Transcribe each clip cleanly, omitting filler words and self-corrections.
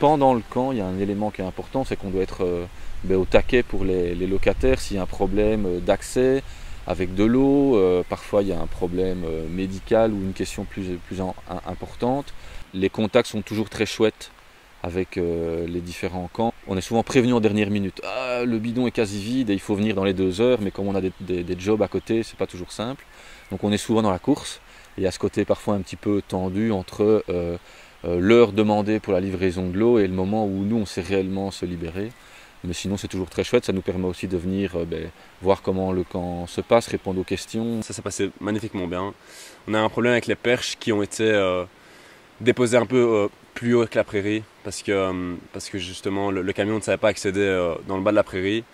pendant le camp, il y a un élément qui est important, c'est qu'on doit être au taquet pour les locataires s'il y a un problème d'accès avec de l'eau, parfois il y a un problème médical ou une question plus importante. Les contacts sont toujours très chouettes avec les différents camps. On est souvent prévenu en dernière minute. Ah, le bidon est quasi vide et il faut venir dans les 2 heures, mais comme on a des jobs à côté, c'est pas toujours simple. Donc on est souvent dans la course. Et il y a ce côté parfois un petit peu tendu entre l'heure demandée pour la livraison de l'eau et le moment où nous on sait réellement se libérer. Mais sinon c'est toujours très chouette, ça nous permet aussi de venir voir comment le camp se passe, répondre aux questions. Ça s'est passé magnifiquement bien. On a un problème avec les perches qui ont été déposées un peu plus haut que la prairie parce que justement le camion ne savait pas accéder dans le bas de la prairie.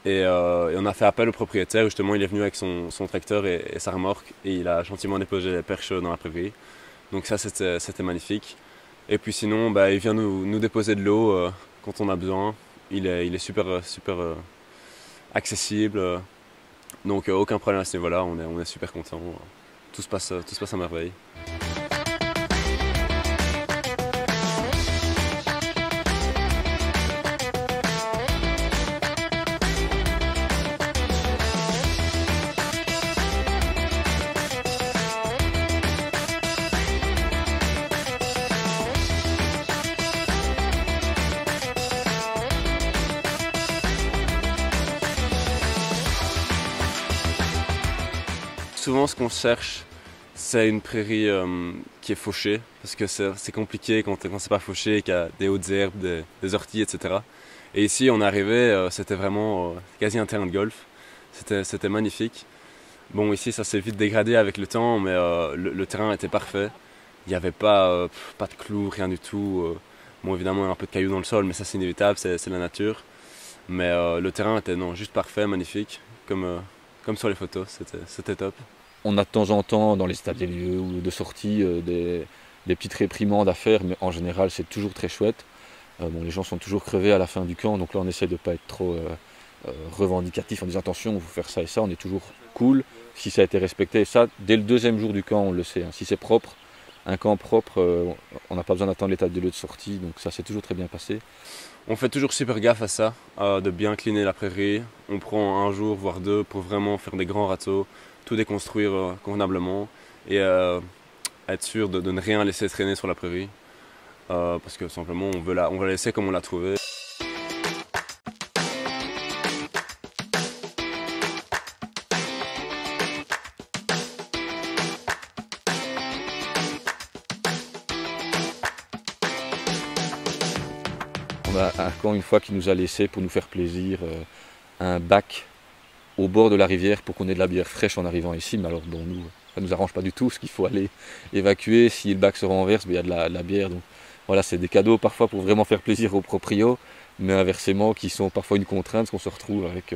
Et on a fait appel au propriétaire, justement il est venu avec son tracteur et sa remorque et il a gentiment déposé les perches dans la prairie. Donc ça c'était magnifique. Et puis sinon il vient nous déposer de l'eau quand on a besoin. Il est super accessible. Donc aucun problème à ce niveau-là, on est super contents. Tout se passe à merveille. Souvent, ce qu'on cherche, c'est une prairie qui est fauchée, parce que c'est compliqué quand c'est pas fauché, qu'il y a des hautes herbes, des orties, etc. Et ici, on est arrivé, c'était vraiment quasi un terrain de golf. C'était magnifique. Bon, ici, ça s'est vite dégradé avec le temps, mais le terrain était parfait. Il n'y avait pas de clous, rien du tout. Bon, évidemment, il y a un peu de cailloux dans le sol, mais ça, c'est inévitable, c'est la nature. Mais le terrain était juste parfait, magnifique, comme sur les photos, c'était top. On a de temps en temps dans les états des lieux ou de sortie des petites réprimandes à faire, mais en général c'est toujours très chouette. Les gens sont toujours crevés à la fin du camp, donc là on essaie de ne pas être trop revendicatif en disant attention, il faut faire ça et ça, on est toujours cool si ça a été respecté. Et ça, dès le 2e jour du camp, on le sait. Si c'est propre, un camp propre, on n'a pas besoin d'attendre l'état des lieux de sortie, donc ça s'est toujours très bien passé. On fait toujours super gaffe à ça, de bien cleaner la prairie. On prend 1 jour, voire 2, pour vraiment faire des grands râteaux, tout déconstruire convenablement et être sûr de ne rien laisser traîner sur la prairie. Parce que simplement, on veut la laisser comme on l'a trouvée. On a un camp une fois qui nous a laissé pour nous faire plaisir un bac au bord de la rivière pour qu'on ait de la bière fraîche en arrivant ici. Mais alors bon, nous, ça ne nous arrange pas du tout, parce qu'il faut aller évacuer. Si le bac se renverse, il y a de la bière. Donc voilà, c'est des cadeaux parfois pour vraiment faire plaisir aux proprios, mais inversement qui sont parfois une contrainte, parce qu'on se retrouve avec...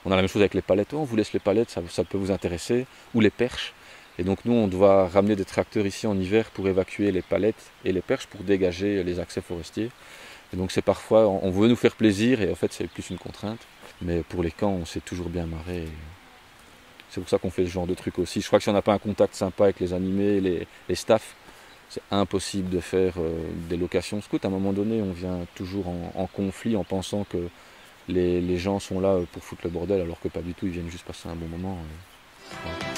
on a la même chose avec les palettes. Oh, on vous laisse les palettes, ça peut vous intéresser. Ou les perches. Et donc nous, on doit ramener des tracteurs ici en hiver pour évacuer les palettes et les perches pour dégager les accès forestiers. Et donc c'est parfois, on veut nous faire plaisir et en fait c'est plus une contrainte. Mais pour les camps, on s'est toujours bien marré. C'est pour ça qu'on fait ce genre de truc aussi. Je crois que si on n'a pas un contact sympa avec les animés, les staffs, c'est impossible de faire des locations scouts. À un moment donné, on vient toujours en conflit en pensant que les gens sont là pour foutre le bordel, alors que pas du tout, ils viennent juste passer un bon moment. Voilà.